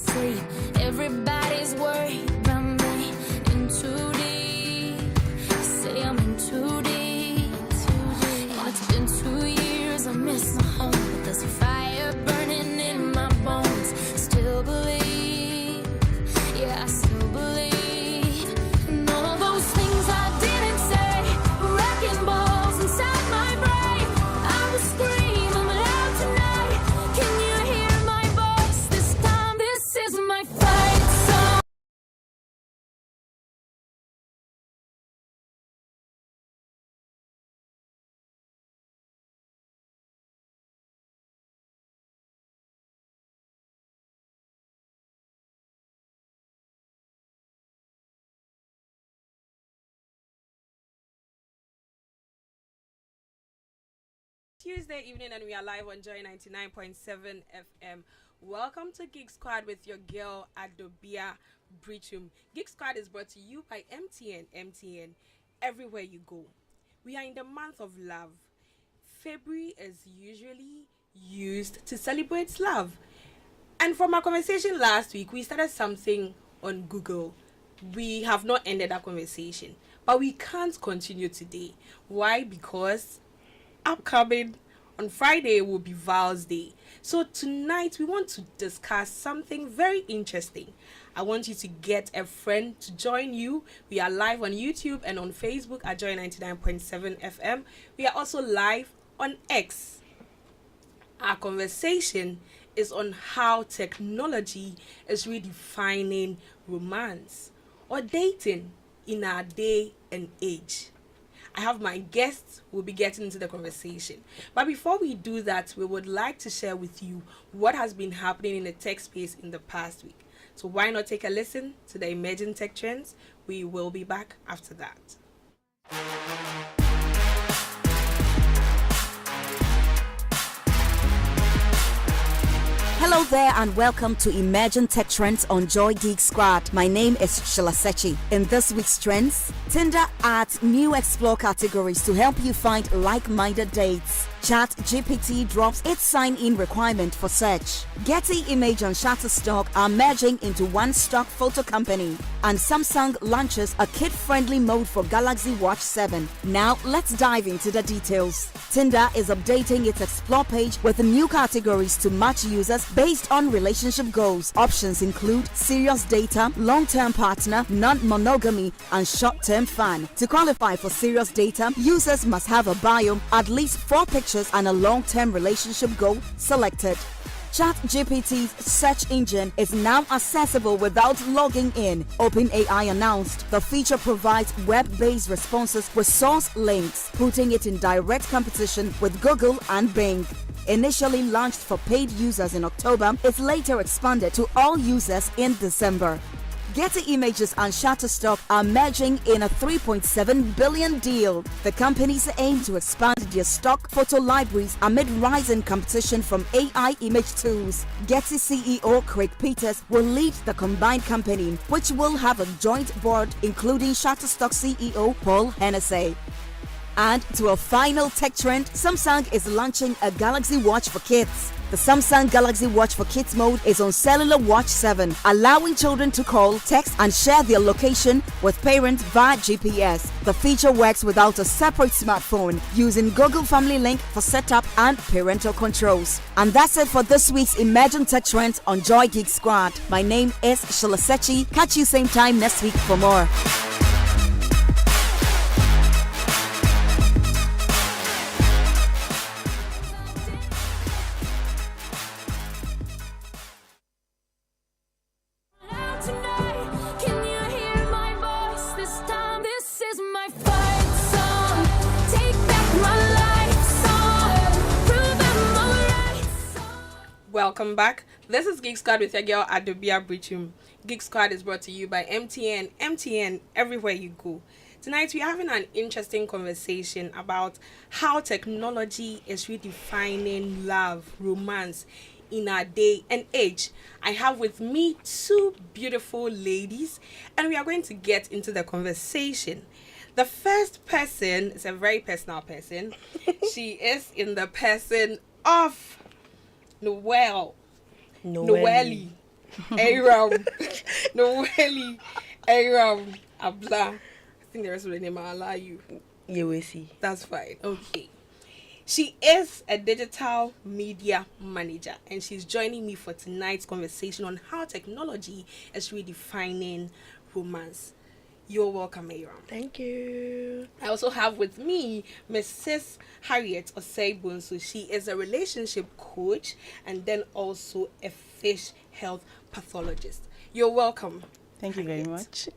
sleep. Everybody's worried about me. In too deep. Say I'm in too deep. And it's been 2 years. I miss my home. But there's a fire burning in my bones. Still believe. Yeah, I still believe. And all those things I didn't say. Wrecking balls inside my brain. I will scream. I'm loud tonight. Can you hear my voice this time? This is my fight song. Tuesday evening, and we are live on Joy 99.7 FM. Welcome to Geek Squad with your girl Adobea Biritwum. Geek Squad is brought to you by MTN everywhere you go. We are in the month of love. February is usually used to celebrate love. And from our conversation last week, we started something on Google. We have not ended that conversation, but we can't continue today. Why? Because upcoming on Friday will be Val's Day. So tonight we want to discuss something very interesting. I want you to get a friend to join you. We are live on YouTube and on Facebook at Joy 99.7 FM. We are also live on X. Our conversation is on how technology is redefining romance or dating in our day and age. I have my guests who will be getting into the conversation. But before we do that, we would like to share with you what has been happening in the tech space in the past week. So why not take a listen to the emerging tech trends? We will be back after that. Hello there and welcome to Imagine Tech Trends on Joy Geek Squad. My name is Shalasechi. In this week's trends, Tinder adds new explore categories to help you find like-minded dates. ChatGPT drops its sign-in requirement for search. Getty Image and Shutterstock are merging into one stock photo company. And Samsung launches a kid-friendly mode for Galaxy Watch 7. Now let's dive into the details. Tinder is updating its explore page with new categories to match users based on relationship goals. Options include serious data, long-term partner, non-monogamy, and short-term fan. To qualify for serious data, users must have a bio, at least 4 pictures, and a long-term relationship goal selected. ChatGPT's search engine is now accessible without logging in. OpenAI announced the feature provides web-based responses with source links, putting it in direct competition with Google and Bing. Initially launched for paid users in October, it later expanded to all users in December. Getty Images and Shutterstock are merging in a $3.7 billion deal. The companies aim to expand their stock photo libraries amid rising competition from AI image tools. Getty CEO Craig Peters will lead the combined company, which will have a joint board including Shutterstock CEO Paul Hennessy. And to a final tech trend, Samsung is launching a Galaxy Watch for kids. The Samsung Galaxy Watch for Kids mode is on Cellular Watch 7, allowing children to call, text, and share their location with parents via GPS. The feature works without a separate smartphone, using Google Family Link for setup and parental controls. And that's it for this week's Imagine Tech Trends on Joy Geek Squad. My name is Shalasechi. Catch you same time next week for more. Welcome back. This is Geek Squad with your girl Adobea Biritwum. Geek Squad is brought to you by MTN everywhere you go. Tonight we're having an interesting conversation about how technology is redefining love, romance in our day and age. I have with me 2 beautiful ladies and we are going to get into the conversation. The first person is a very personal person. She is in the person of Noelle. Aram, Noeli, Aram, Abla. I think the rest of the name I'll allow you. You will see. That's fine. Okay. She is a digital media manager, and she's joining me for tonight's conversation on how technology is redefining romance. You're welcome, Aram. Thank you. I also have with me Mrs. Harriet Osei-Bonsu. She is a relationship coach and then also a fish health pathologist. You're welcome. Thank you very much.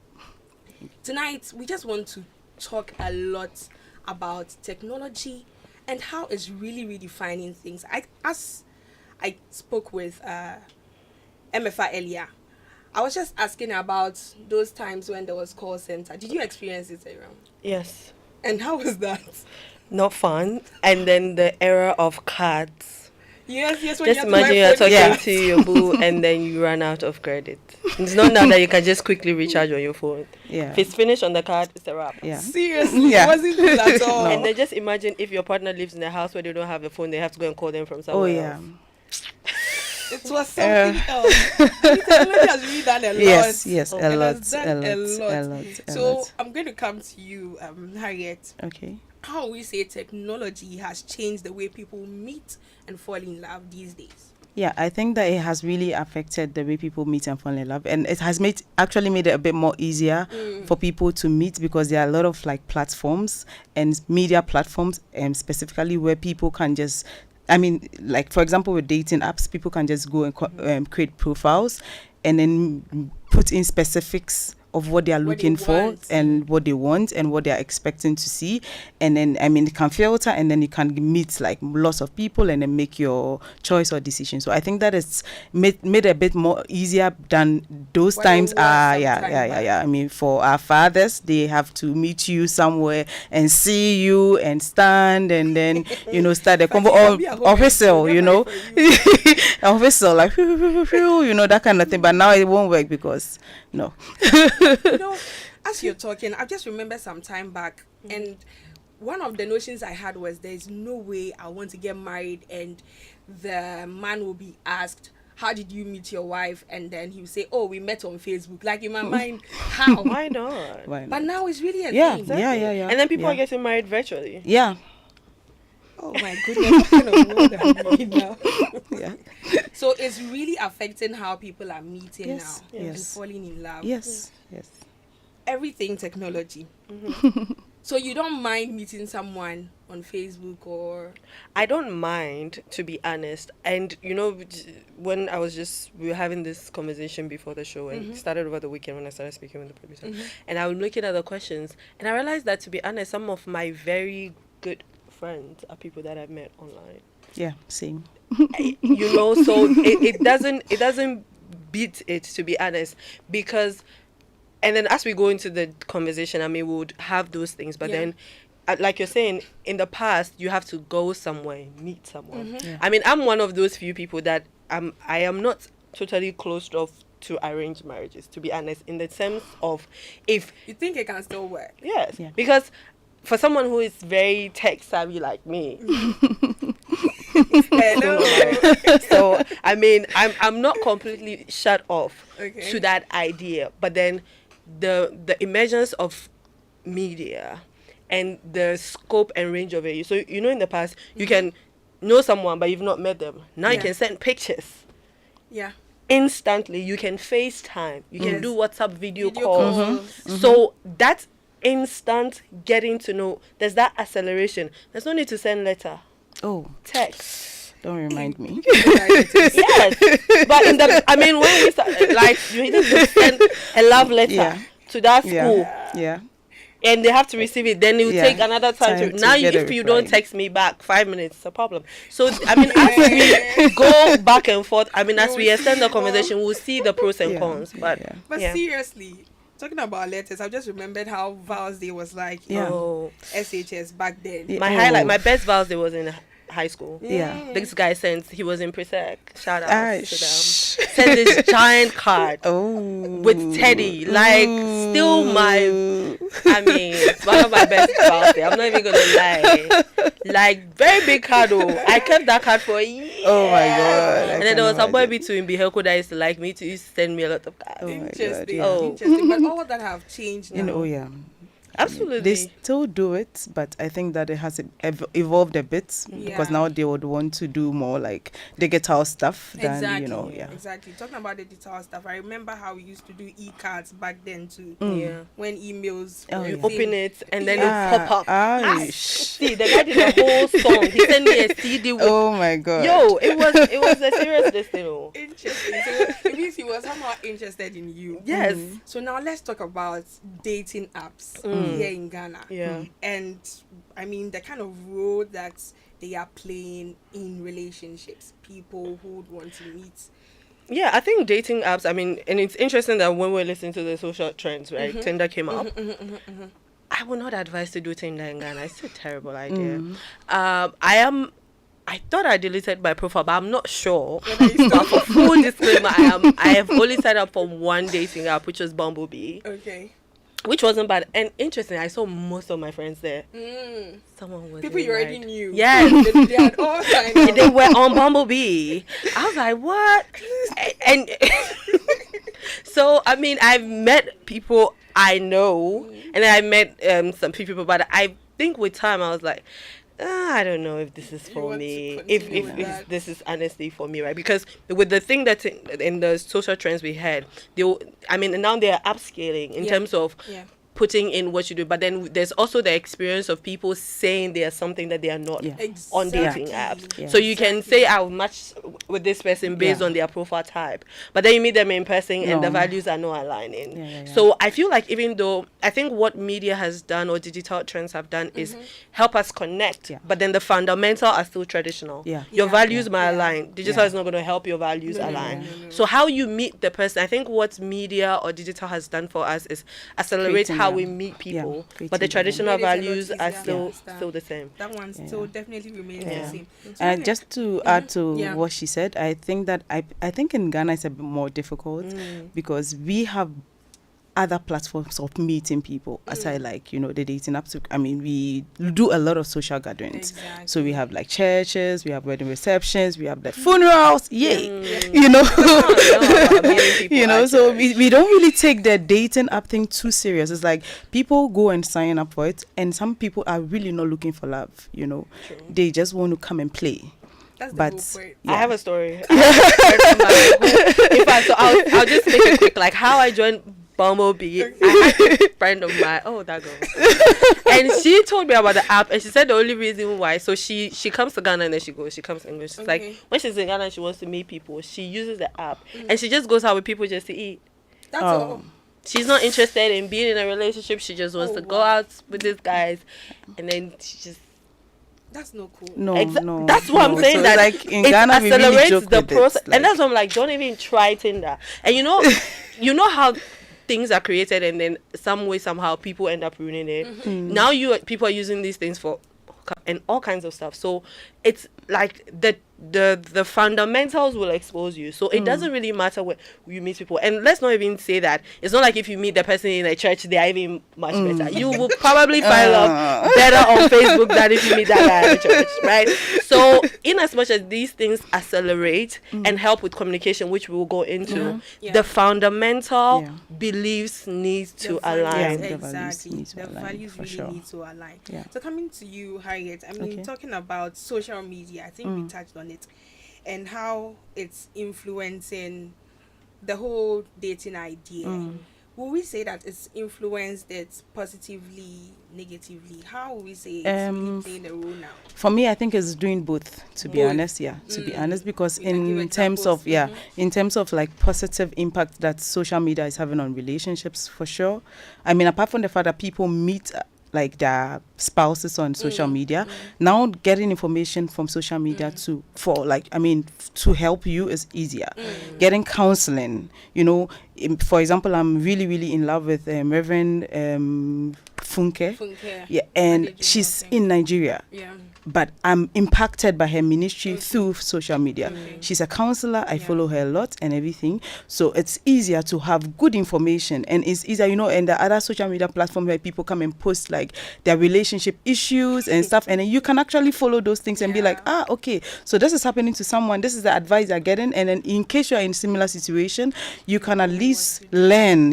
Tonight, we just want to talk a lot about technology and how it's really redefining things. As I spoke with MFA earlier, I was just asking about those times when there was call center. Did you experience it, Aram? Yes. And how was that? Not fun. And then the era of cards. Yes, when Just you have to imagine you're buy talking to your boo and then you run out of credit. It's not now that you can just quickly recharge on your phone. Yeah. If it's finished on the card, it's a wrap. Yeah. Seriously, Yeah. it wasn't good at all. And then just imagine if your partner lives in a house where they don't have a phone, they have to go and call them from somewhere Oh yeah. else. It was something else. Technology has really done a lot. Yes. It A lot. has done a lot. A So lot. I'm going to come to you, Harriet. Okay. How we say technology has changed the way people meet and fall in love these days? Yeah, I think that it has really affected the way people meet and fall in love, and it has actually made it a bit more easier for people to meet, because there are a lot of like platforms and media platforms, specifically where people can just, I mean, like for example with dating apps, people can just go and create profiles and then put in specifics of what they are looking for and what they want and what they are expecting to see, and then you can filter, and then you can meet like lots of people and then make your choice or decision. So I think that it's made a bit more easier than those times. I mean, for our fathers, they have to meet you somewhere and see you and stand and then start the convo or whistle, a whistle like that kind of thing. But now it won't work because no. As you're talking, I just remember some time back, and one of the notions I had was there's no way I want to get married and the man will be asked, how did you meet your wife? And then he will say, oh, we met on Facebook. Like in my mind, how? Why not? But now it's really a Yeah, thing. yeah. And then people are getting married virtually. Yeah. Oh my goodness, what kind of world are we in now? Yeah. So it's really affecting how people are meeting Yes, now and yes. falling in love. Yes. Everything technology. So you don't mind meeting someone on Facebook or? I don't mind, to be honest. And when we were having this conversation before the show, and it started over the weekend when I started speaking with the producer, and I was looking at the questions, and I realized that, to be honest, some of my very good friends are people that I've met online. Yeah, same. So it doesn't beat it, to be honest, because. And then as we go into the conversation, I mean, we would have those things. But then, like you're saying, in the past, you have to go somewhere, meet someone. Yeah. I mean, I'm one of those few people that I am not totally closed off to arranged marriages, to be honest, in the sense of if... You think it can still work? Yes. Yeah. Because for someone who is very tech savvy like me... So, I mean, I'm not completely shut off to that idea. But then... the emergence of media and the scope and range of it. So, in the past, you can know someone, but you've not met them. Now you can send pictures. Yeah. Instantly. You can FaceTime. You can do WhatsApp video calls. calls. So, that instant getting to know, there's that acceleration. There's no need to send letter. Oh, Text. don't remind me. Yes, but when we start, like, you need to send a love letter to that school, and they have to receive it. Then it will take another time to now. If you don't text me back 5 minutes, it's a problem. So as we go back and forth, as we extend the conversation, we'll see the pros and cons. But Seriously, talking about letters, I just remembered how Val's Day was like. SHS back then. My best Val's Day was in high school. This guy he was in Presec. Shout out to them. Sent this giant card with Teddy, like still one of my best pals. I'm not even gonna lie. Like, very big card. I kept that card for a year. Oh my god! And then there was some boy between Bihelko that used to like me to used to send me a lot of cards. Interesting. God, Interesting. But all that have changed now. Absolutely. They still do it, but I think that it has evolved a bit because now they would want to do more like digital stuff than, Exactly. Talking about the digital stuff, I remember how we used to do e-cards back then too. When emails, you open it and then it pop up. See, the guy did a whole song. He sent me a CD with, oh my god. Yo, it was a serious destiny. Interesting. So it means he was somehow interested in you. Yes. So now let's talk about dating apps here in Ghana. Yeah. And I mean the kind of role that they are playing in relationships, people who would want to meet. Yeah, I think dating apps, and it's interesting that when we're listening to the social trends, right, Tinder came up. I would not advise to do Tinder in Ghana. It's a terrible idea. I thought I deleted my profile, but I'm not sure. But for full disclaimer, I have only signed up for one dating app, which was Bumblebee. Okay. Which wasn't bad. And interesting, I saw most of my friends there. Someone was people you already knew. Yes. they had all signed up. They were on Bumblebee. I was like, what? And so, I've met people I know, and I met some people, but I think with time I was like, I don't know if this is for me. If this is honestly for me, right? Because with the thing that's in the social trends we had, now they are upscaling in terms of putting in what you do, but then there's also the experience of people saying there's something that they are not on dating apps. So you can say I'll match with this person based on their profile type, but then you meet them in person and the values are not aligning. So I feel like even though I think what media has done or digital trends have done is help us connect, but then the fundamental are still traditional. Your values might align. Digital is not going to help your values align. So how you meet the person, I think what media or digital has done for us is accelerate how we meet people, but the traditional values are still the same. That one still definitely remains the same. And just to add to what she said, I think that I think in Ghana it's a bit more difficult because we have other platforms of meeting people aside like the dating apps. We do a lot of social gatherings. So we have like churches, we have wedding receptions, we have the funerals, so we don't really take the dating app thing too serious. It's like people go and sign up for it, and some people are really not looking for love. They just want to come and play. But I have a story. In fact, so I'll just make it quick. Like how I joined Bumblebee. I had a friend of mine. Oh, that girl. And she told me about the app, and she said the only reason why. So she comes to Ghana and then she comes to English. It's like when she's in Ghana and she wants to meet people, she uses the app and she just goes out with people just to eat. That's all. She's not interested in being in a relationship. She just wants to go out with these guys, and then she just. That's not cool. No. That's what I'm saying. So that like in Ghana, we really joke the with process, it, and that's why I'm like, don't even try Tinder. And you know how things are created, and then some way somehow people end up ruining it. Now people are using these things for and all kinds of stuff. So it's like the fundamentals will expose you. So it doesn't really matter where you meet people. And let's not even say that it's not like if you meet the person in a church, they are even much better. You will probably find love better on Facebook than if you meet that guy in a church, right? So in as much as these things accelerate and help with communication, which we will go into, the fundamental beliefs need to align. Exactly. The values really need to align. So coming to you, Harriet, talking about social media, I think we touched on it and how it's influencing the whole dating idea. Will we say that it's influenced it positively, negatively? How will we say it's really playing a role now? For me, I think it's doing both, to be honest. To be honest, because in terms of like positive impact that social media is having on relationships, for sure. Apart from the fact that people meet like their spouses on social media, now getting information from social media to help you is easier. Getting counseling, for example, I'm really, really in love with Reverend Funke. And she's in Nigeria. but I'm impacted by her ministry through social media. She's a counselor. I follow her a lot and everything. So it's easier to have good information, and it's easier, and the other social media platforms where people come and post like their relationship issues and stuff, and then you can actually follow those things and be like, okay, so this is happening to someone. This is the advice they're getting, and then in case you're in similar situation, you can at least learn,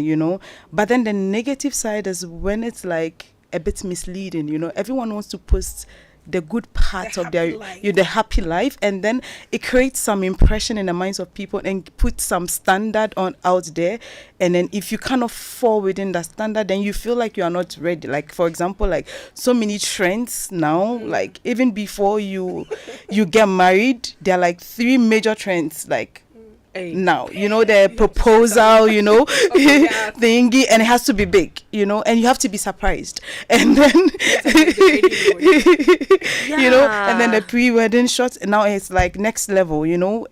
But then the negative side is when it's like a bit misleading, Everyone wants to post the good part of the happy life, and then it creates some impression in the minds of people and put some standard out there, and then if you cannot fall within that standard, then you feel like you are not ready. Like, for example, like so many trends now, like even before you get married, there are like 3 major trends, like now, the proposal, thingy, and it has to be big, and you have to be surprised, and then and then the pre-wedding shots, and now it's like next level,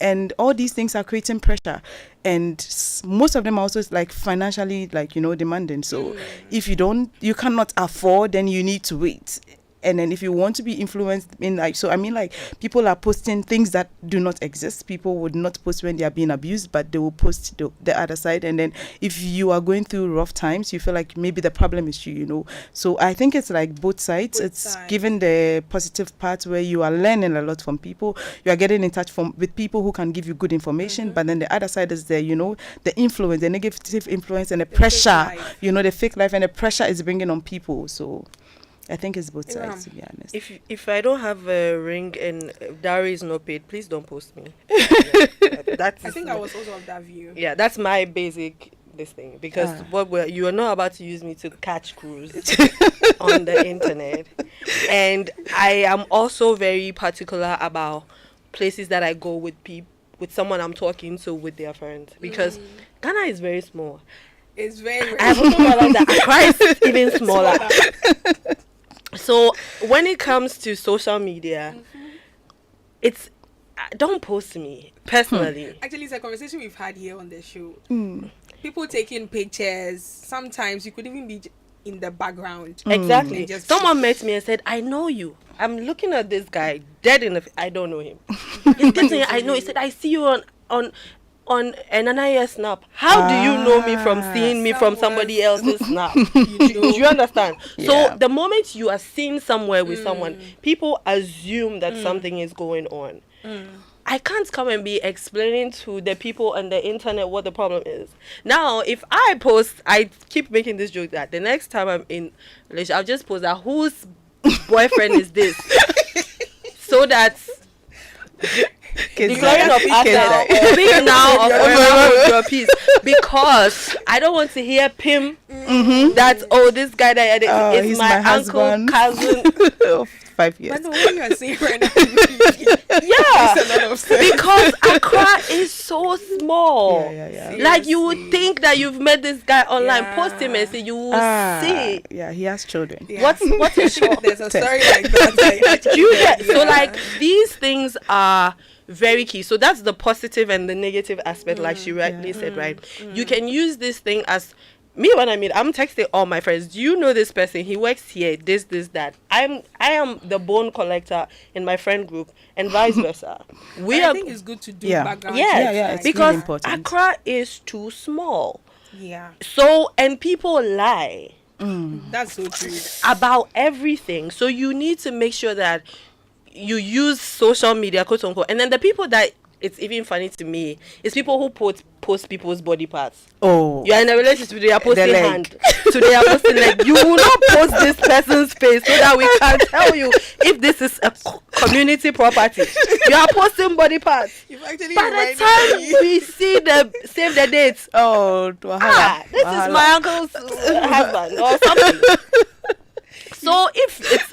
and all these things are creating pressure, and most of them are also like financially demanding. So if you cannot afford, then you need to wait. And then if you want to be influenced people are posting things that do not exist. People would not post when they are being abused, but they will post the other side. And then if you are going through rough times, you feel like maybe the problem is you, So I think it's like both sides. Given the positive part where you are learning a lot from people, you are getting in touch with people who can give you good information. But then the other side is the influence, the negative influence, and the pressure, the fake life, and the pressure is bringing on people. So I think it's both sides, to be honest. If I don't have a ring and dowry is not paid, please don't post me. I think I was also of that view. Yeah, that's my basic thing, because you are not about to use me to catch crews on the internet. And I am also very particular about places that I go with someone I'm talking to with their friends, because Ghana is very small. It's very. I have also realized that Accra is even smaller. So when it comes to social media, it's don't post me personally. Actually, it's a conversation we've had here on the show. People taking pictures. Sometimes you could even be in the background. Exactly. Someone met me and said, "I know you. I'm looking at this guy dead in the. I don't know him. He's getting. I know." He said, "I see you on an NIS snap. How do you know me from seeing me from somebody else's snap?" Do you understand? Yeah. So the moment you are seen somewhere with someone, people assume that something is going on. I can't come and be explaining to the people on the internet what the problem is. Now, if I post, I keep making this joke that the next time I'm in relationship, I'll just post that whose boyfriend is this, so that the glory of us speak now of your peace, because I don't want to hear Pim that this guy that is my uncle, husband. Cousin. 5 years. But no, what you are saying right now, because Accra is so small. Like you would think that you've met this guy online, post him and say you will see. Yeah, he has children. What's a shock? There's a story like that. So like these things are very key. So that's the positive and the negative aspect, like she rightly said, right? You can use this thing as me. When I'm texting all my friends, do you know this person? He works here, this, that. I am the bone collector in my friend group, and vice versa. I think it's good to do background. Yes, because really Accra is too small. Yeah. So, and people lie. That's so true. About everything. So you need to make sure that you use social media, quote unquote, and then the people that it's even funny to me is people who post people's body parts. Oh, you are in a relationship, they are posting hand, so they are posting leg. You will not post this person's face so that we can tell you if this is a community property. You are posting body parts. By the time we see the save the dates, this is my uncle's husband or something. So if it's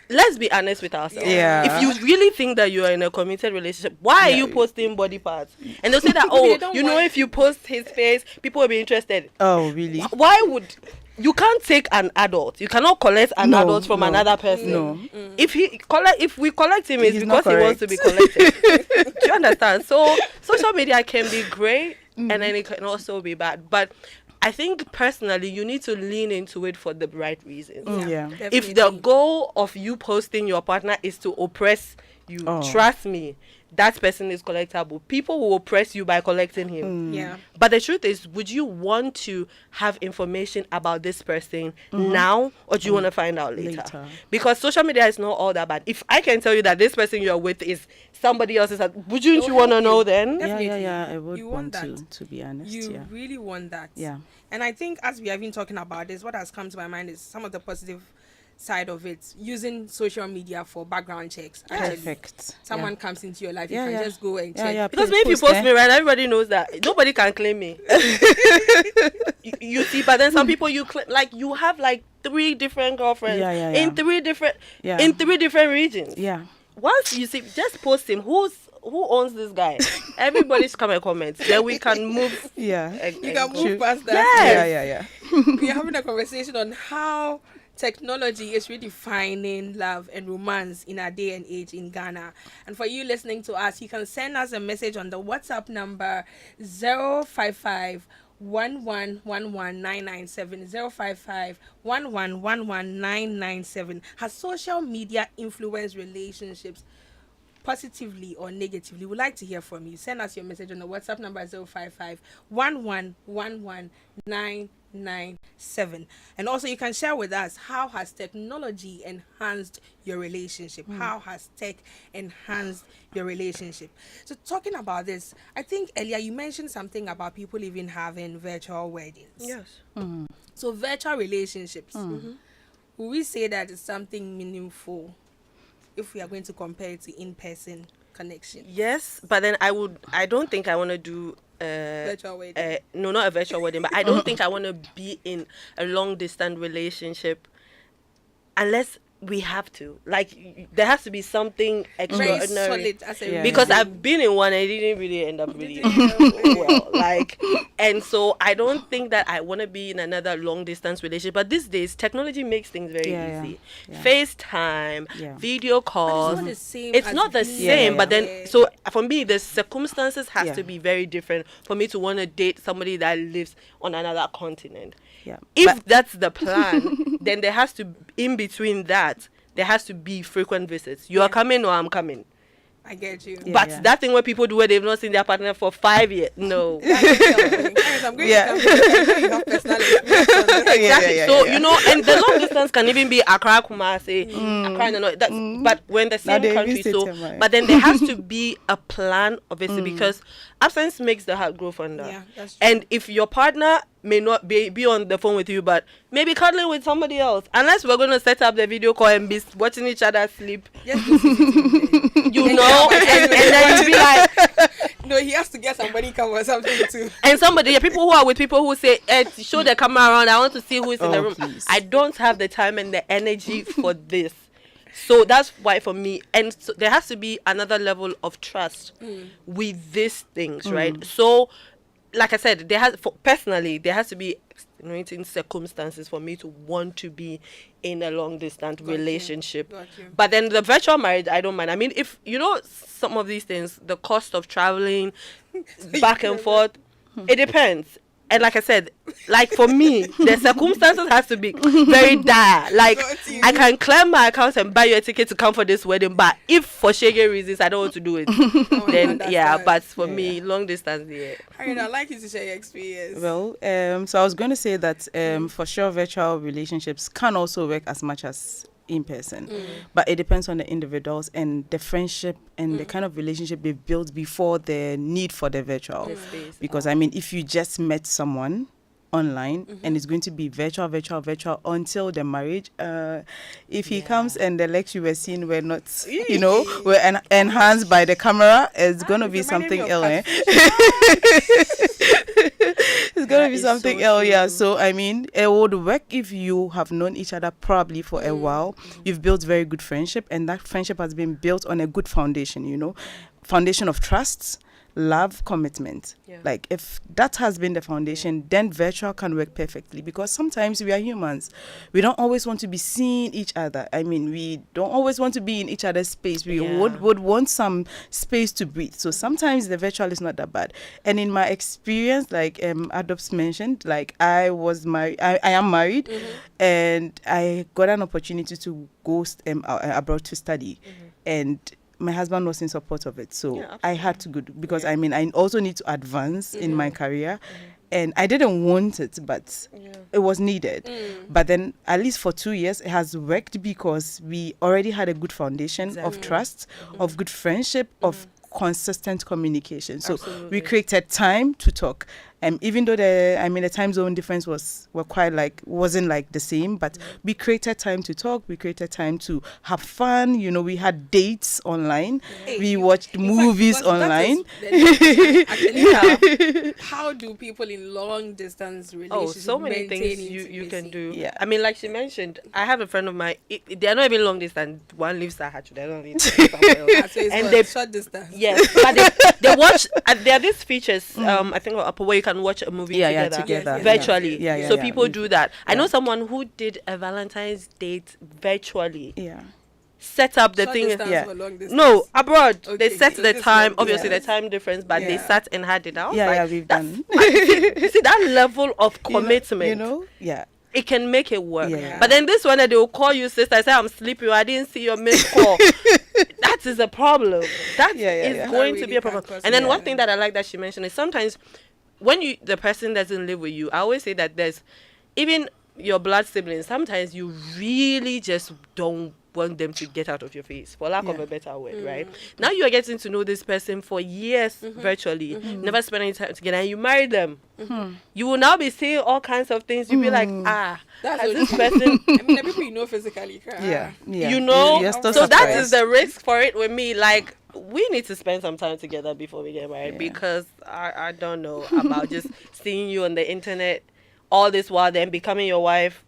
let's be honest with ourselves. Yeah. If you really think that you are in a committed relationship, why are you posting body parts? And they'll say that, if you post his face, people will be interested. Oh, really? Why would you can't take an adult? You cannot collect an adult from another person. No. If we collect him, it's because he wants to be collected. Do you understand? So social media can be great, and then it can also be bad. But I think personally you need to lean into it for the right reasons. Definitely. If the goal of you posting your partner is to oppress you, trust me, that person is collectible. People will oppress you by collecting him. But the truth is, would you want to have information about this person now, or do you want to find out later? Because social media is not all that bad. If I can tell you that this person you're with is somebody else's, wouldn't you want to know then? Yeah, I would want to be honest. You really want that. Yeah. And I think as we have been talking about this, what has come to my mind is some of the positive side of it, using social media for background checks. Perfect. Someone comes into your life, you can just go and check. Because maybe if you post me, right, everybody knows that nobody can claim me. you see, but then some people you have like 3 different girlfriends in 3 different regions. Once you see, just post him. Who owns this guy? Everybody's come and comment. Then we can move. You can move past that. We're having a conversation on how technology is redefining love and romance in our day and age in Ghana. And for you listening to us, you can send us a message on the WhatsApp number 055 1111997 055 1111997. Has social media influenced relationships positively or negatively? We'd like to hear from you. Send us your message on the WhatsApp number 055 1111997. And also you can share with us, how has technology enhanced your relationship? How has tech enhanced your relationship? So talking about this, I think earlier you mentioned something about people even having virtual weddings. Yes. So virtual relationships, will we say that it's something meaningful if we are going to compare it to in-person connection? Yes, but then I don't think I want to do virtual wedding. No, not a virtual wedding, but I don't think I want to be in a long distance relationship unless we have to. Like, there has to be something extraordinary. Very solid as a because I've been in one and it didn't really end up really well. Like, and so I don't think that I want to be in another long distance relationship. But these days, technology makes things very easy. FaceTime, video calls. It's not the same. But then, so for me, the circumstances has to be very different for me to want to date somebody that lives on another continent. If that's the plan, then there has to, in between that, there has to be frequent visits. You are coming or I'm coming. I get you. But that thing where people do where they've not seen their partner for 5 years, no. I'm going to have personality. Exactly. So, you know, and the long distance can even be Accra, Kumasi, Accra, and but when the same country, so, but then there has to be a plan, obviously, because absence makes the heart grow fonder. Yeah, that's true. And if your partner may not be on the phone with you, but maybe cuddling with somebody else, unless we're going to set up the video call and be watching each other sleep, just you know, and then you be like, no, he has to get somebody come or something too. And somebody, people who are with people who say, show the camera around, I want to see who is in the room. Please. I don't have the time and the energy for this. So that's why for me, and so there has to be another level of trust with these things, right? So, like I said, there has to be extenuating circumstances for me to want to be in a long distance relationship. But then the virtual marriage, I don't mind. I mean, if you know some of these things, the cost of traveling back and forth, it depends. And like I said, like for me, the circumstances has to be very dire. Like, I can claim my account and buy you a ticket to come for this wedding, but if for shaggy reasons I don't want to do it, then but for me, long distance, I'd like you to share your experience. Well, so I was going to say that for sure virtual relationships can also work as much as in person, but it depends on the individuals and the friendship and the kind of relationship they've built before the need for the virtual. Because I mean, if you just met someone online and it's going to be virtual until the marriage, if he comes and the legs you were seeing were not, you know, were enhanced by the camera, it's going to be something else. It's going to be something else, So I mean, it would work if you have known each other probably for a while. You've built very good friendship, and that friendship has been built on a good foundation, you know, foundation of trust. love, commitment. Like if that has been the foundation, then virtual can work perfectly, because sometimes we are humans. We don't always want to be seeing each other. I mean, we don't always want to be in each other's space. We would want some space to breathe. So sometimes the virtual is not that bad. And in my experience, like Adobs mentioned, like I was married. I am married, and I got an opportunity to go abroad to study, and my husband was in support of it, so I had to go, because I mean I also need to advance in my career, and I didn't want it, but it was needed. But then at least for 2 years it has worked, because we already had a good foundation of trust, of good friendship, of consistent communication. So we created time to talk. Even though the time zone difference wasn't like the same, but we created time to talk. We created time to have fun. You know, we had dates online. We watched movies online. How do people in long distance relationships? So many things you can do. Yeah, I mean, like she mentioned, I have a friend of mine. They're not even long distance. One lives at Hatch. They don't live somewhere else. And they short distance. Yes, but they watch. There are these features. I think on Apple, where you can watch a movie together virtually. So people do that. I know someone who did a Valentine's date virtually. Set up the thing. No, abroad. Okay. They set the time. Obviously, the time difference, but they sat and had it out. We've done. You see that level of commitment. You know. It can make it work. But then this one, they will call you, sister. I say, I'm sleeping. I didn't see your missed call. That is a problem. That is going to be a problem. And then one thing that I like that she mentioned is sometimes when the person doesn't live with you, I always say that there's even your blood siblings, sometimes you really just don't want them to get out of your face, for lack of a better word, right? Now you are getting to know this person for years virtually, never spend any time together, and you marry them. You will now be saying all kinds of things. You'll be like, that's this person. I mean, the people you know physically. You know, so that is the risk for it with me. Like, we need to spend some time together before we get married, because I don't know about just seeing you on the internet all this while then becoming your wife.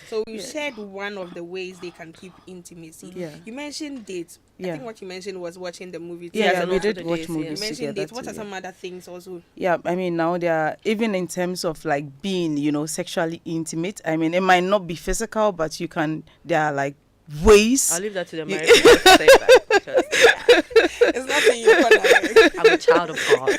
So you said one of the ways they can keep intimacy. You mentioned dates. I think what you mentioned was watching the movie. We did watch movies You mentioned together dates. What are some other things also? I mean, now they are, even in terms of like being, you know, sexually intimate. I mean, it might not be physical, but there are like ways. I'll leave that to the married people to say that, because it's nothing you can. I'm a child of God.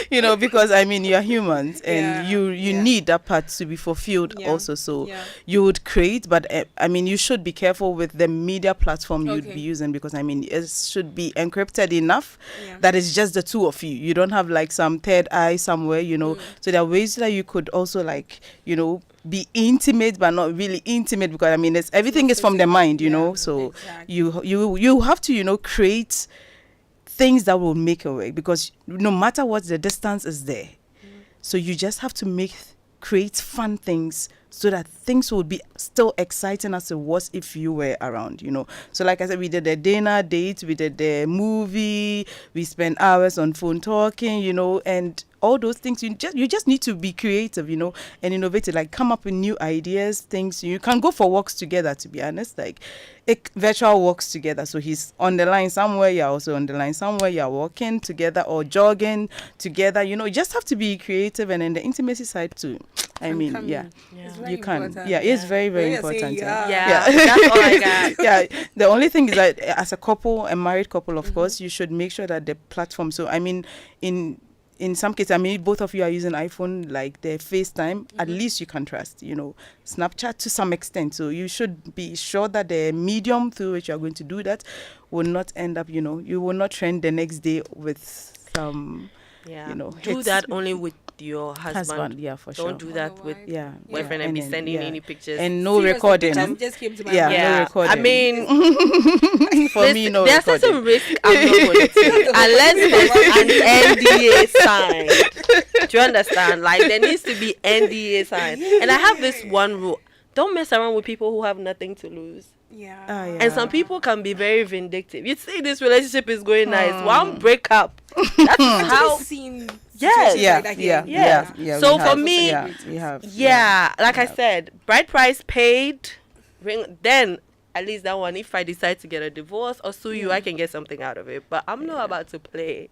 You know, because I mean, you're humans, and you need that part to be fulfilled also. So you would create, but I mean, you should be careful with the media platform you'd be using, because I mean, it should be encrypted enough that it's just the two of you. You don't have like some third eye somewhere, you know. So there are ways that you could also, like, you know, be intimate but not really intimate, because I mean, everything is from the mind, you know. So you have to, you know, create things that will make it work, because no matter what, the distance is there. So you just have to create fun things, so that things will be still exciting as it was if you were around, you know. So like I said, we did the dinner date, we did the movie, we spent hours on phone talking, you know, and all those things. You just need to be creative, you know, and innovative, like come up with new ideas, things. You can go for walks together, to be honest, like virtual walks together. So he's on the line somewhere, you're also on the line somewhere, you're walking together or jogging together, you know. You just have to be creative, and then the intimacy side too. I mean, you can. It's very, very important. That's all I got. The only thing is that as a couple, a married couple, of course, you should make sure that the platform. So I mean, in some cases, I mean, both of you are using iPhone, like the FaceTime, at least you can trust, you know, Snapchat to some extent. So you should be sure that the medium through which you are going to do that will not end up, you know, you will not trend the next day with some, you know. Do that only with your husband. For sure. Don't do that with boyfriend and be sending any pictures. And no recording. Just came to my mind. No recording. I mean, for me, no there's recording. certain risk I'm not going to take unless there's an NDA signed. Do you understand? Like, there needs to be NDA signed. And I have this one rule: don't mess around with people who have nothing to lose. And some people can be very vindictive. You see, this relationship is going nice. One breakup. That's how. So for me, like I said, bride price paid, ring. Then at least that one, if I decide to get a divorce or sue you, I can get something out of it. But I'm not about to play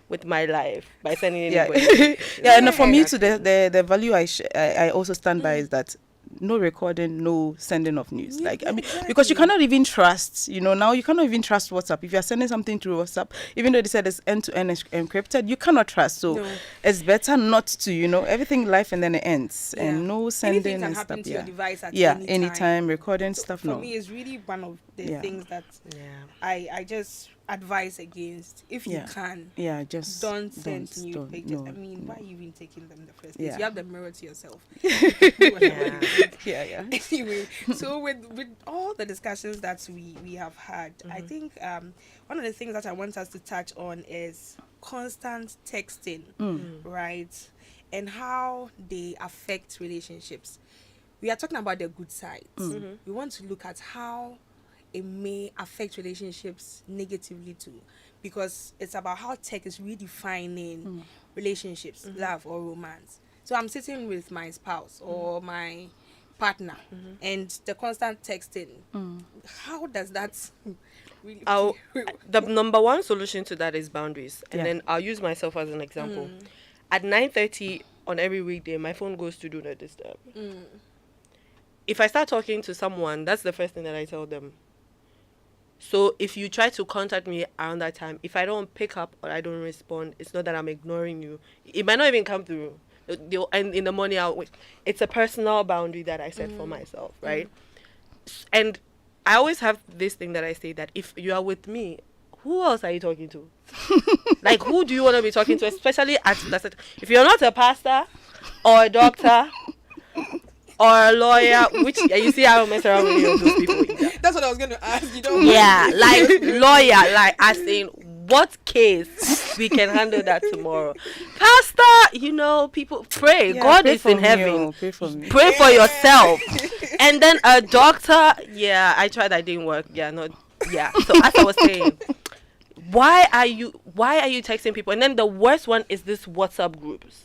with my life by sending anybody. And for me too, the value I also stand by is that no recording, no sending of news. Like, I mean, because you cannot even trust, now you cannot even trust WhatsApp. If you're sending something through WhatsApp, even though they said it's end-to-end encrypted, you cannot trust. So it's better not to, everything life and then it ends. And no sending anything can and happen stuff. to your device at anytime recording stuff. For me, it's really one of the things that I just advise against. If you can, just don't send new pictures. I mean, why are you even taking them in the first place? You have the mirror to yourself. Anyway, so with all the discussions that we have had, I think one of the things that I want us to touch on is constant texting, right? And how they affect relationships. We are talking about the good sides. We want to look at how it may affect relationships negatively too, because it's about how tech is redefining relationships, love or romance. So I'm sitting with my spouse or my partner and the constant texting. How does that really the number one solution to that is boundaries. And then I'll use myself as an example. At 9:30 on every weekday, my phone goes to do not disturb. If I start talking to someone, that's the first thing that I tell them. So if you try to contact me around that time, if I don't pick up or I don't respond, it's not that I'm ignoring you. It might not even come through. And in the morning, it's a personal boundary that I set for myself, right? And I always have this thing that I say, that if you are with me, who else are you talking to? Like, who do you want to be talking to? Especially if you're not a pastor or a doctor or a lawyer, which you see, I don't mess around with any of those people either. That's what I was going to ask. You don't like lawyer, like asking what case we can handle that tomorrow. Pastor, people pray. God is in heaven. Pray for me. Pray for yourself. And then a doctor, I tried, that didn't work. So as I was saying, why are you texting people? And then the worst one is this WhatsApp groups.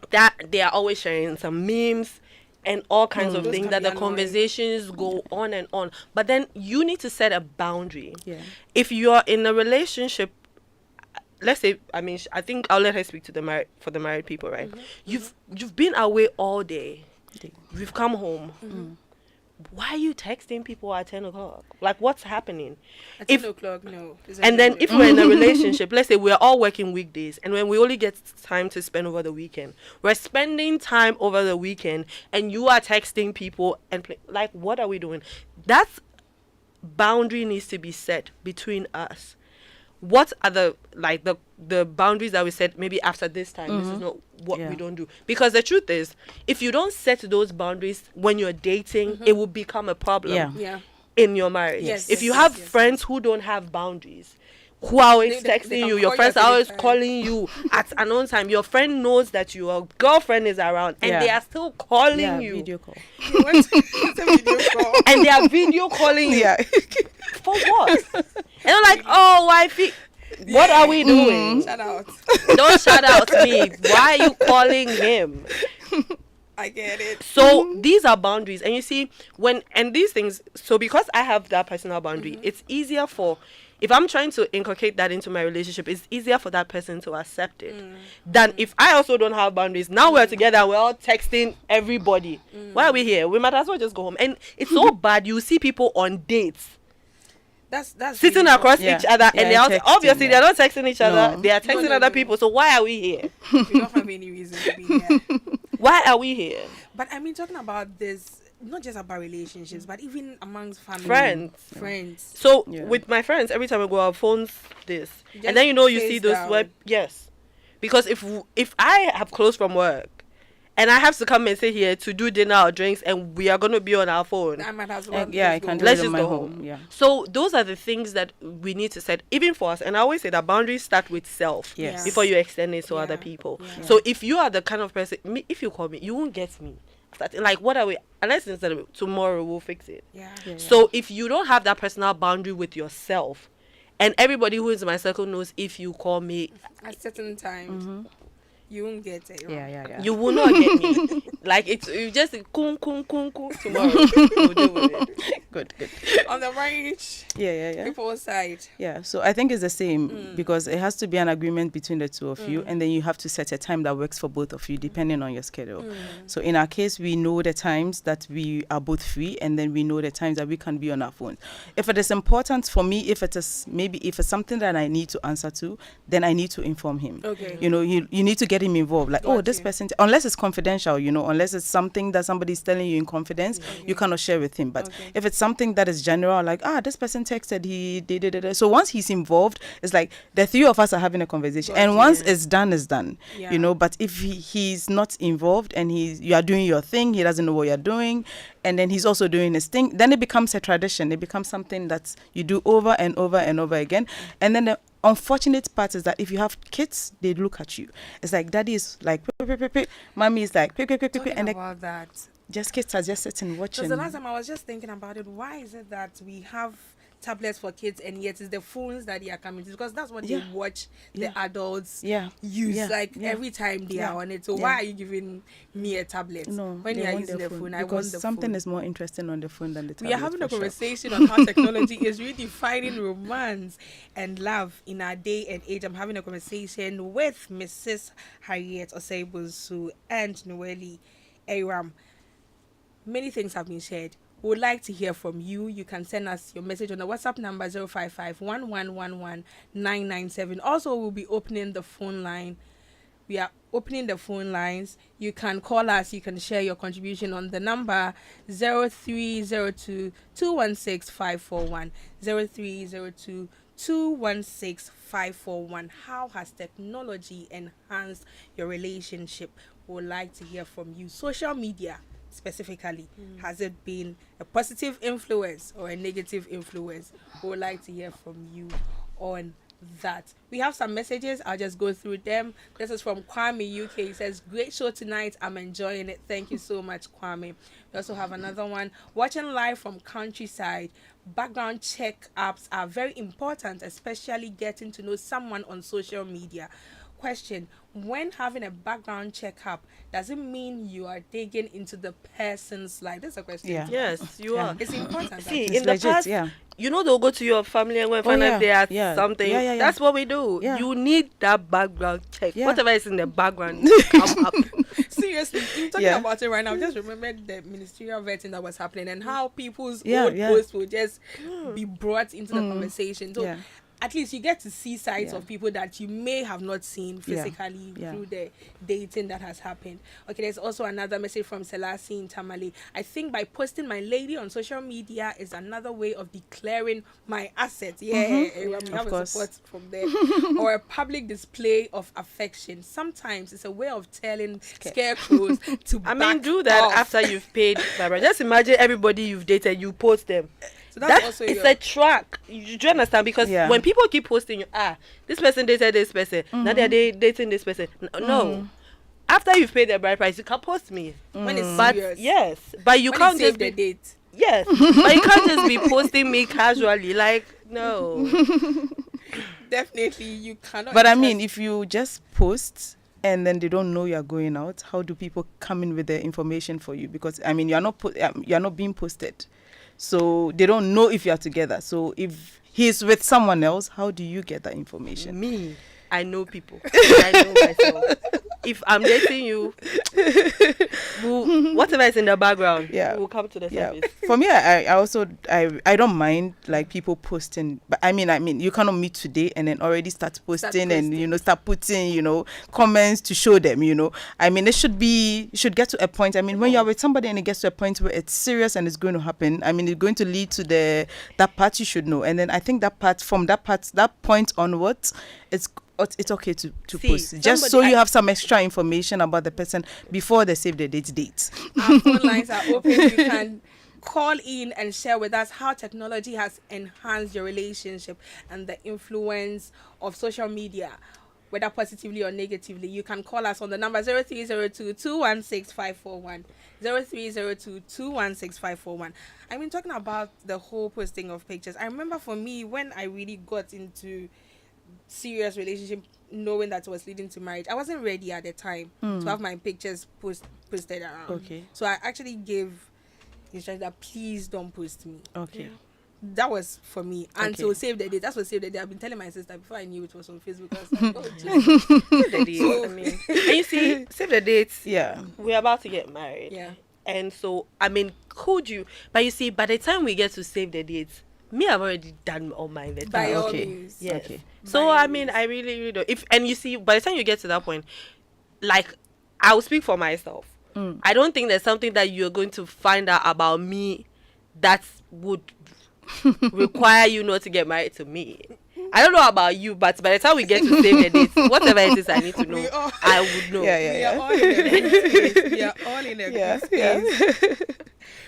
That they are always sharing some memes and all kinds of things, that the conversations go on and on. But then you need to set a boundary. If you're in a relationship, let's say, I think I'll let her speak to the married people, right? You've been away all day. We've come home. Why are you texting people at 10 o'clock? Like, what's happening? At 10 o'clock, no. And then if we're in a relationship, let's say we're all working weekdays, and when we only get time to spend over the weekend, we're spending time over the weekend, and you are texting people and like, what are we doing? That boundary needs to be set between us. What are the boundaries that we set maybe after this time? This is not what we don't do. Because the truth is, if you don't set those boundaries when you're dating, it will become a problem in your marriage. If you have friends who don't have boundaries, who are always texting you, your friends are always calling you at an unknown time, your friend knows that your girlfriend is around and they are still calling you. Video call. And they are video calling you. For what? And I'm like, oh, wifey, what are we doing? Shout out. Don't shout out me. Why are you calling him? I get it. So these are boundaries. And you see, these things, so because I have that personal boundary, it's easier if I'm trying to inculcate that into my relationship, it's easier for that person to accept it than if I also don't have boundaries. Now we're together, we're all texting everybody. Why are we here? We might as well just go home. And it's so bad. You see people on dates. That's sitting really across each other, and obviously they're not texting each other. No. They are texting other people. So why are we here? We don't have any reason to be here. Why are we here? But talking about this, not just about relationships, but even amongst family, friends. So with my friends, every time we go, our phones and then you see those because if I have closed from work and I have to come and sit here to do dinner or drinks, and we are going to be on our phone, I might as well. I can do let's it just on my go home. So those are the things that we need to set, even for us. And I always say that boundaries start with self before you extend it to other people. So if you are the kind of person, if you call me, you won't get me. Like, what are we? Unless instead of tomorrow we'll fix it. So if you don't have that personal boundary with yourself, and everybody who is in my circle knows, if you call me at certain times, you won't get it. You will not get me. Like, you just tomorrow. We'll deal with it. Good. On the marriage people's side. Yeah, so I think it's the same because it has to be an agreement between the two of you, and then you have to set a time that works for both of you depending on your schedule. So in our case, we know the times that we are both free, and then we know the times that we can be on our phone. If it is important for me, if it's something that I need to answer to, then I need to inform him. Okay. You know, you need to get him involved. Like, this person, unless it's confidential, unless it's something that somebody's telling you in confidence, you cannot share with him. But if it's something that is general, like, this person texted, he did. So once he's involved, it's like the three of us are having a conversation. And once it's done, it's done. But if he's not involved and you are doing your thing, he doesn't know what you're doing, and then he's also doing his thing, then it becomes a tradition. It becomes something that you do over and over and over again. And then the unfortunate part is that if you have kids, they look at you. It's like daddy is like, mommy is like, and about that. Just kids are just sitting watching. Because the last time I was just thinking about it, why is it that we have tablets for kids and yet it's the phones that they are coming to? Because that's what they watch the adults use every time they are on it. So why are you giving me a tablet when you are using the phone? I want the something phone. Is more interesting on the phone than the tablet. We are having a conversation on how technology is redefining romance and love in our day and age. I'm having a conversation with Mrs. Harriet Oseibusu and Noeli Aram. Many things have been shared. We would like to hear from you. You can send us your message on the WhatsApp number 055-1111-997. Also, we'll be opening the phone line. We are opening the phone lines. You can call us. You can share your contribution on the number 0302-216-541. 0302-216-541. How has technology enhanced your relationship? We would like to hear from you. Social media specifically, has it been a positive influence or a negative influence? We would like to hear from you on that. We have some messages. I'll just go through them. This is from Kwame UK. He says, great show tonight. I'm enjoying it. Thank you so much, Kwame. We also have another one. Watching live from countryside. Background check apps are very important, especially getting to know someone on social media. Question: when having a background checkup, does it mean you are digging into the person's life? That's a question. Yes, you are. It's important. See, it's in the past, they'll go to your family and go and find out they are something. That's what we do. You need that background check. Whatever is in the background, come up. Seriously, you're talking about it right now. Just remember the ministerial vetting that was happening and how people's old posts will just be brought into the conversation. So at least you get to see sides of people that you may have not seen physically through the dating that has happened. Okay, there's also another message from Selassie in Tamale. I think by posting my lady on social media is another way of declaring my assets. We have a support from there. Or a public display of affection. Sometimes it's a way of telling scarecrows to do that off. after you've paid. Just imagine everybody you've dated, you post them. So that's also it's a track. You do understand? Because when people keep posting, this person dated this person, now they're dating this person. No. After you've paid the bride price, you can post me. When it's serious. Yes. But you can't just the date. Yes. But you can't just be posting me casually. Like, no. Definitely, you cannot. But I mean, if you just post and then they don't know you're going out, how do people come in with the information for you? Because I mean, you're not being posted. So they don't know if you are together. So if he's with someone else, how do you get that information? Me, I know people. I know myself. If I'm dating you, whatever is in the background, we'll come to the service. For me, I also don't mind like people posting, but I mean you cannot meet today and then already start posting and start putting comments to show them. I mean it should get to a point. I mean when you're with somebody and it gets to a point where it's serious and it's going to happen, I mean it's going to lead to that part you should know. And then I think that point onwards, it's okay to post just so you have some extra information about the person before they save the date. Our phone lines are open. You can call in and share with us how technology has enhanced your relationship and the influence of social media, whether positively or negatively. You can call us on the number 0302-216-541. 0302-216-541. I mean, talking about the whole posting of pictures, I remember for me when I really got into serious relationship, knowing that it was leading to marriage, I wasn't ready at the time to have my pictures posted around. Okay. So I actually gave instructions that please don't post me. Okay. That was for me. And so save the date. That's what save the date. I've been telling my sister before I knew it was on Facebook. I was like, oh, Jesus. Save the date. I mean, and you see, save the dates. Yeah. We're about to get married. Yeah. And so, I mean, could you? But you see, by the time we get to save the dates, me, I've already done all my investment. By all means. Yes. Okay. So, I mean, I really, really don't. And you see, by the time you get to that point, like, I will speak for myself. I don't think there's something that you're going to find out about me that would require you not to get married to me. I don't know about you, but by the time we get to save the dates, whatever it is I need to know, I would know. We are all in a good space. We are all in a good space.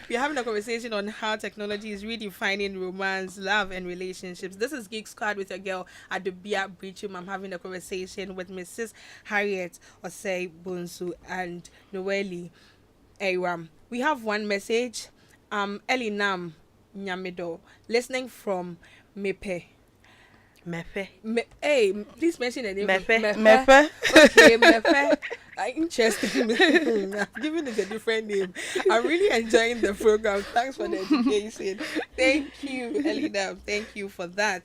We're having a conversation on how technology is redefining romance, love, and relationships. This is Geek Squad with your girl Adobea Biritwum. I'm having a conversation with Mrs. Harriet Osei Bonsu and Noeli Aram. We have one message. Elinam Nyamido, listening from Mepe. Hey, please mention the name. Mepe. Okay, Mepe. Interesting. I'm giving it a different name. I'm really enjoying the program. Thanks for the education. Thank you, Elinam. Thank you for that.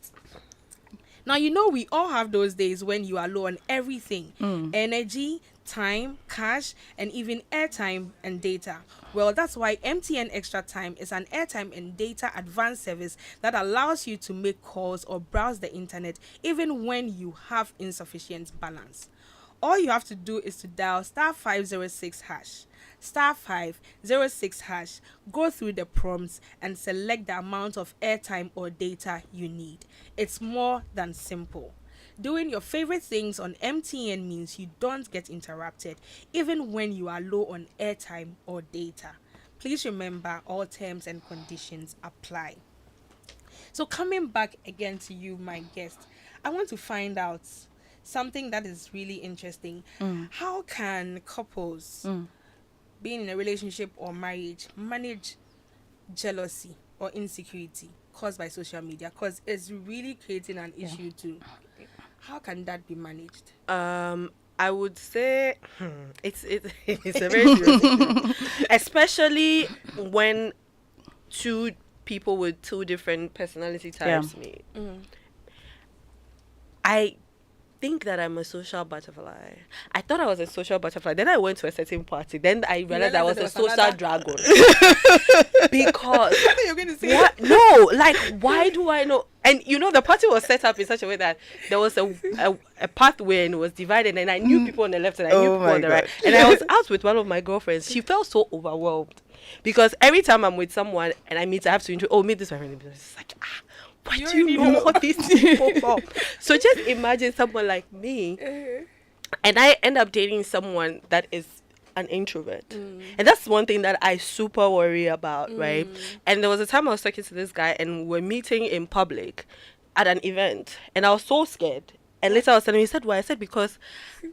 Now, you know, we all have those days when you are low on everything. Energy, time, cash, and even airtime and data. Well, that's why MTN Extra Time is an airtime and data advanced service that allows you to make calls or browse the internet even when you have insufficient balance. All you have to do is to dial *506#, *506#, go through the prompts and select the amount of airtime or data you need. It's more than simple. Doing your favorite things on MTN means you don't get interrupted, even when you are low on airtime or data. Please remember, all terms and conditions apply. So coming back again to you, my guest, I want to find out something that is really interesting. How can couples, being in a relationship or marriage, manage jealousy or insecurity caused by social media? Because it's really creating an issue too. How can that be managed? I would say it's a very serious issue, especially when two people with two different personality types meet. I think that I'm a social butterfly. I thought I was a social butterfly. Then I went to a certain party. Then I realized I was a social dragon. Because you're going to say what? No, like, why do I know? And you know, the party was set up in such a way that there was a pathway and it was divided, and I knew people on the left and I knew people on the right. And I was out with one of my girlfriends. She felt so overwhelmed because every time I'm with someone and I meet, I have to meet this my friend. It's like, why do you know all these people for? So just imagine someone like me, and I end up dating someone that is an introvert. And that's one thing that I super worry about, right? And there was a time I was talking to this guy and we're meeting in public at an event, and I was so scared. And later I was telling him, he said, why? I said, because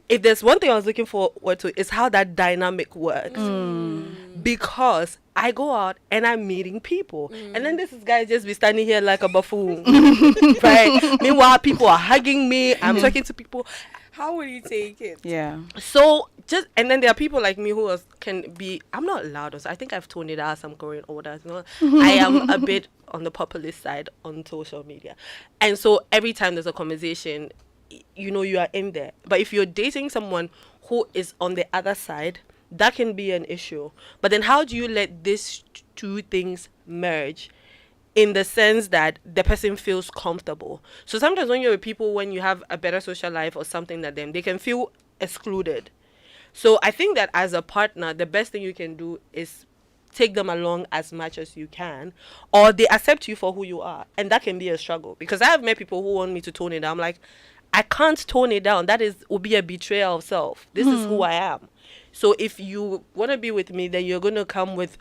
if there's one thing I was looking forward to, is how that dynamic works. Because I go out and I'm meeting people. And then this guy just be standing here like a buffoon. Right? Meanwhile, people are hugging me. I'm talking to people. How will you take it? Yeah. So and then there are people like me who can be, I'm not loud. So I think I've toned it out as I'm growing older. You know? I am a bit on the populist side on social media. And so every time there's a conversation, you know, you are in there. But if you're dating someone who is on the other side, that can be an issue. But then how do you let these two things merge in the sense that the person feels comfortable? So sometimes when you're with people, when you have a better social life or something like them, they can feel excluded. So I think that as a partner, the best thing you can do is take them along as much as you can, or they accept you for who you are. And that can be a struggle, because I have met people who want me to tone it down. I'm like, I can't tone it down. That will be a betrayal of self. This is who I am. So if you want to be with me, then you're going to come with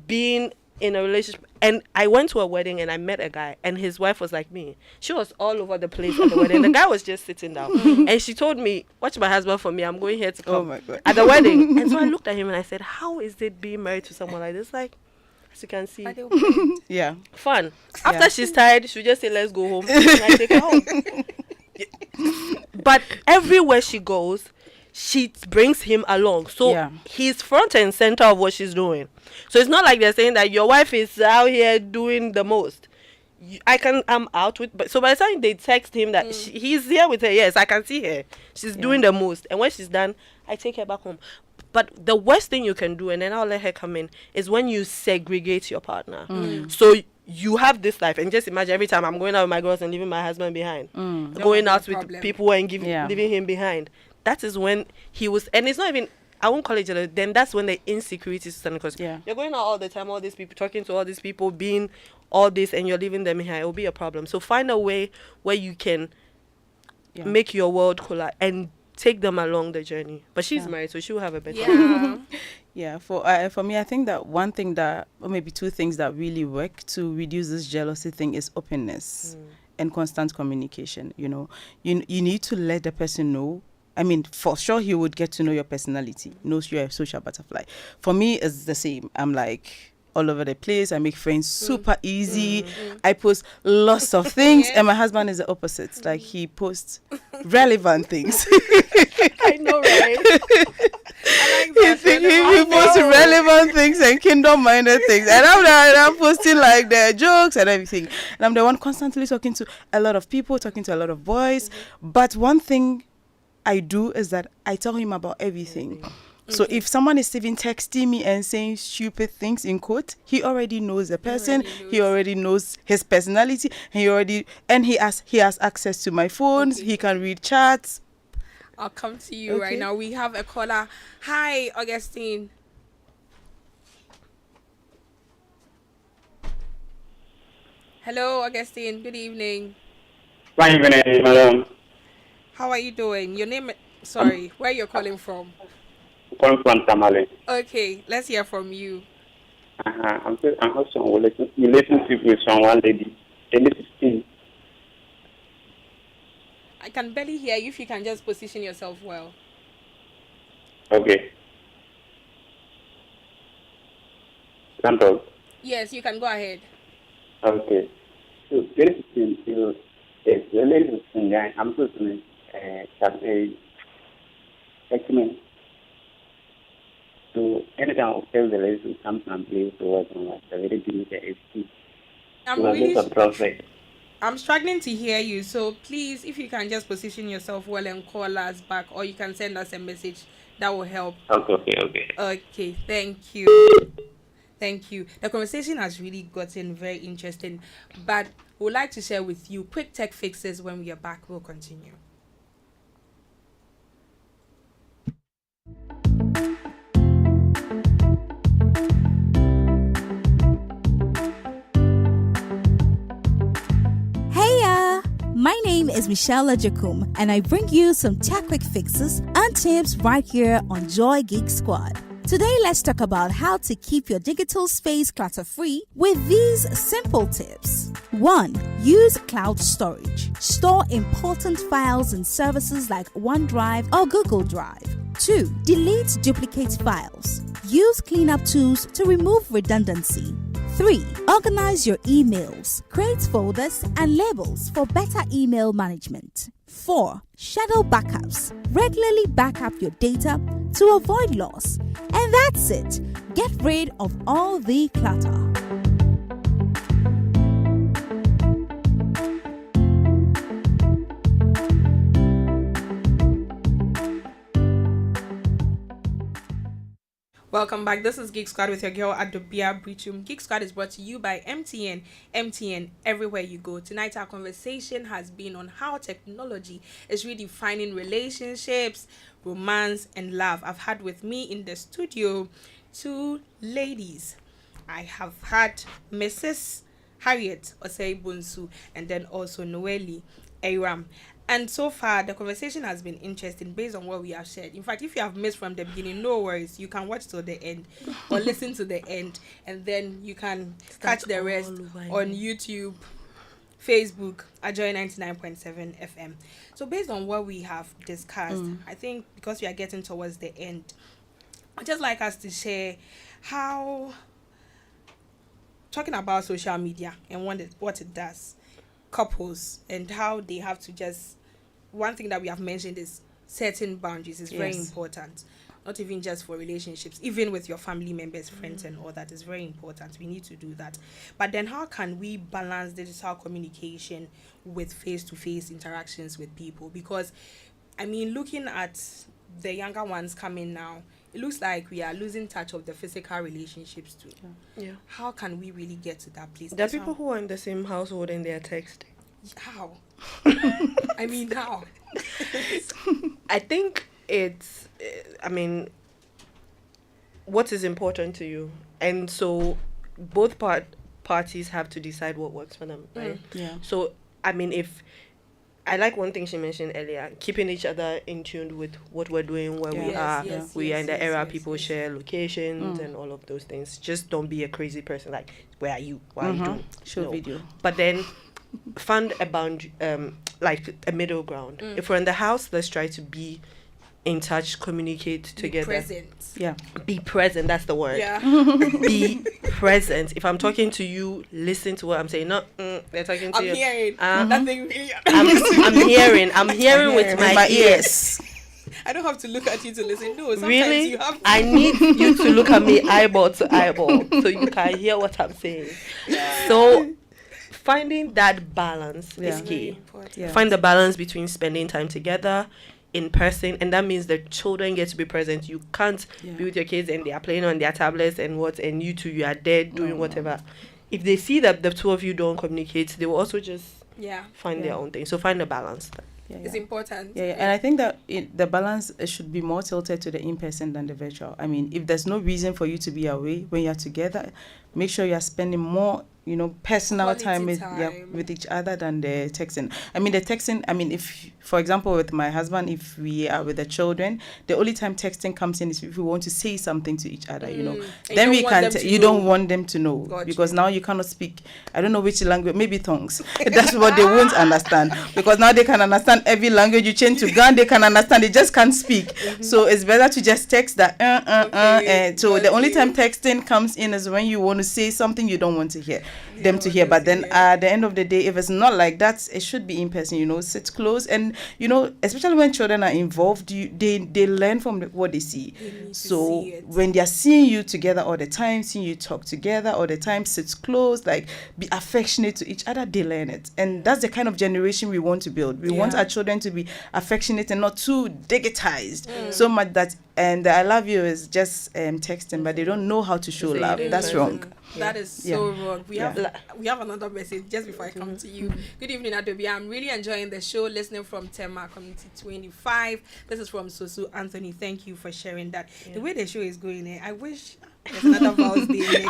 being in a relationship. And I went to a wedding and I met a guy, and his wife was like me. She was all over the place at the wedding. The guy was just sitting down. And she told me, watch my husband for me. I'm going here to come my God. at the wedding. And so I looked at him and I said, how is it being married to someone like this? Like, as you can see, Yeah. fun. After she's tired, she'll just say, let's go home. And I take her home. But everywhere she goes, she brings him along. So he's front and center of what she's doing. So it's not like they're saying that your wife is out here doing the most. I'm out with, but so by the time they text him that he's here with her, yes, I can see her. She's doing the most. And when she's done, I take her back home. But the worst thing you can do, and then I'll let her come in, is when you segregate your partner. So you have this life, and just imagine every time I'm going out with my girls and leaving my husband behind, going out with people and leaving him behind. That is when he was, and it's not even, I won't call it jealous, then that's when the insecurity is starting, because you're going out all the time, all these people, talking to all these people, being all this, and you're leaving them behind. It will be a problem. So find a way where you can make your world collide and take them along the journey. But she's married, so she will have a better For me, I think that one thing that, or maybe two things that really work to reduce this jealousy thing is openness and constant communication. You need to let the person know. I mean, for sure, he would get to know your personality, knows you're a social butterfly. For me, it's the same. I'm like all over the place. I make friends super easy. I post lots of things, and my husband is the opposite. Like, he posts relevant things. I know, right? I like that. He posts relevant things and kingdom-minded things, and I'm posting like the jokes and everything. And I'm the one constantly talking to a lot of people, talking to a lot of boys. But one thing I do is that I tell him about everything. So if someone is even texting me and saying stupid things in quote, he already knows the person. He already knows his personality. He has access to my phones. He can read chats. I'll come to you right now. We have a caller. Hi, Augustine. Hello, Augustine. Good evening. Good evening, madam. How are you doing? Your name? Sorry, where you're calling from? Calling from Tamale. Okay, let's hear from you. I'm also in relationship with someone lady. 16. I can barely hear you. If you can just position yourself well. Okay. Can talk? Yes, you can go ahead. Okay. So 16, it's really interesting. I'm supposed to document. So anytime I tell the lesson, come and play to work on what the very limited I'm struggling to hear you, so please, if you can just position yourself well and call us back, or you can send us a message, that will help. Okay, thank you. The conversation has really gotten very interesting, but we'd like to share with you quick tech fixes. When we are back, we'll continue. My name is Michelle Ajakum, and I bring you some tech quick fixes and tips right here on Joy Geek Squad. Today, let's talk about how to keep your digital space clutter-free with these simple tips. 1. Use cloud storage. Store important files and services like OneDrive or Google Drive. 2. Delete duplicate files. Use cleanup tools to remove redundancy. 3. Organize your emails. Create folders and labels for better email management. 4. Shadow backups. Regularly back up your data to avoid loss. And that's it. Get rid of all the clutter. Welcome back. This is Geek Squad with your girl Adobea Biritwum. Geek Squad is brought to you by MTN. MTN, everywhere you go. Tonight our conversation has been on how technology is redefining relationships, romance, and love. I've had with me in the studio two ladies. I have had Mrs. Harriet Osei Bunsu and then also Noeli Aram. And so far, the conversation has been interesting based on what we have shared. In fact, if you have missed from the beginning, no worries. You can watch till the end or listen to the end. And then you can catch the rest on YouTube, Facebook, at Joy 99.7 FM. So based on what we have discussed, I think because we are getting towards the end, I'd just like us to share how, talking about social media and what it does, couples, and how they have to just, one thing that we have mentioned is certain boundaries is very important. Not even just for relationships, even with your family members, friends, and all that is very important. We need to do that. But then how can we balance digital communication with face-to-face interactions with people? Because, I mean, looking at the younger ones coming now, it looks like we are losing touch of the physical relationships too. Yeah. How can we really get to that place? There are people who are in the same household and they are texting. How? I mean, how? I think it's, what is important to you, and so both parties have to decide what works for them, right? Yeah. So if I like one thing she mentioned earlier, keeping each other in tune with what we're doing, where we are. We are in the era people share locations and all of those things. Just don't be a crazy person like, where are you? What are you doing? Show video. But then find a boundary, like a middle ground. If we're in the house, let's try to be in touch, communicate together. Be present. Yeah. Be present, that's the word. Yeah. Be present. If I'm talking to you, listen to what I'm saying. Not they're talking to I'm you. hearing. Nothing really. I'm hearing with my ears. I don't have to look at you to listen. No, sometimes Really? you have to. I need you to look at me eyeball to eyeball so you can hear what I'm saying. So finding that balance is key. Yeah. Find the balance between spending time together in person, and that means the children get to be present. You can't be with your kids and they are playing on their tablets and you two, you are there doing whatever. If they see that the two of you don't communicate, they will also just find their own thing. So find a balance. It's important. And I think that the balance should be more tilted to the in-person than the virtual. I mean, if there's no reason for you to be away when you're together, make sure you're spending more personal Quality time with each other than the texting. If, for example, with my husband, if we are with the children, the only time texting comes in is if we want to say something to each other, Then we can't, you don't want them to know because now you cannot speak, I don't know which language, maybe tongues. That's what they won't understand because now they can understand every language you change to Ghana, they can understand, they just can't speak. So it's better to just text that, So the only time texting comes in is when you want to say something you don't want to hear. Them to hear, but then at the end of the day, if it's not like that, it should be in person. Sit close, and especially when children are involved, they learn from what they see. So when they are seeing you together all the time, seeing you talk together all the time, sit close, like be affectionate to each other, they learn it, and that's the kind of generation we want to build. We want our children to be affectionate and not too digitized so much that. And I love you is just texting, but they don't know how to show love. That's wrong. That is so wrong. We have another message just before I come to you. Good evening, Adobea. I'm really enjoying the show. Listening from Tema Community 25. This is from Sosu Anthony. Thank you for sharing that. The way the show is going, I wish there's another Val's Day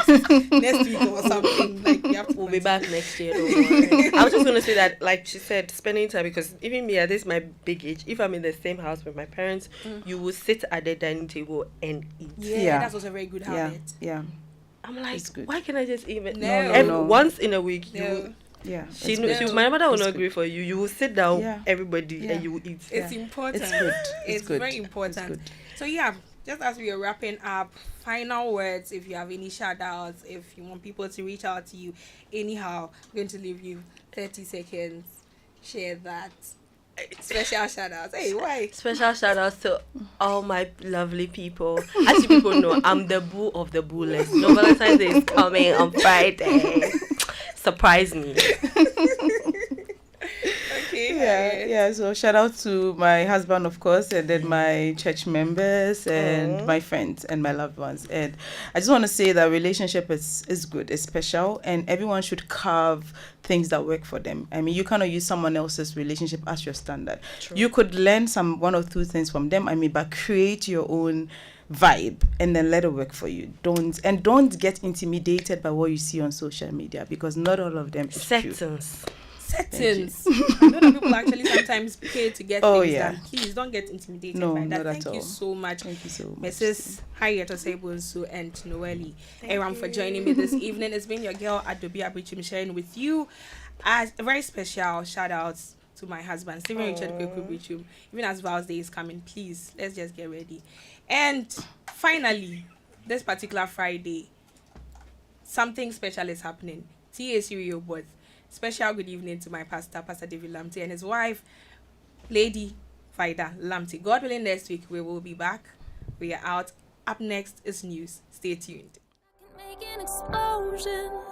next week or something. Like we'll be back next year. Don't worry. I was just gonna say that, like she said, spending time, because even me at this my big age, if I'm in the same house with my parents, you will sit at the dining table and eat. That's also a very good habit. Yeah. I'm like, why can't I just even No. once in a week? No. My mother will not agree for you. You will sit down, everybody, and you will eat. It's important. It's good. It's good. very important. It's good. So just as we are wrapping up, final words. If you have any shout outs, if you want people to reach out to you, anyhow, I'm going to leave you 30 seconds. Share that. Special shout outs. Hey, why? Special shout outs to all my lovely people. As you people know, I'm the boo of the boolless. No, Valentine's Day is coming on Friday. Surprise me. So shout out to my husband, of course, and then my church members and my friends and my loved ones. And I just want to say that relationship is good, it's special, and everyone should carve things that work for them. I mean, you cannot use someone else's relationship as your standard. True. You could learn one or two things from them, but create your own vibe and then let it work for you. Don't get intimidated by what you see on social media, because not all of them is true. Settings. I know that people actually sometimes pay to get things done. Please don't get intimidated by that. Thank you so much. Thank you so much. Mrs. Harriet Osebunsu and Noeli Aram for joining me this evening. It's been your girl Adobea Biritwum sharing with you. As a very special shout outs to my husband, Stephen Richard Biritwum. Even as Val's Day is coming, please let's just get ready. And finally, this particular Friday, something special is happening. TAC Rio Both. Special good evening to my pastor, Pastor David Lamte, and his wife, Lady Faida Lamti. God willing, next week we will be back. We are out. Up next is news. Stay tuned. Make an explosion.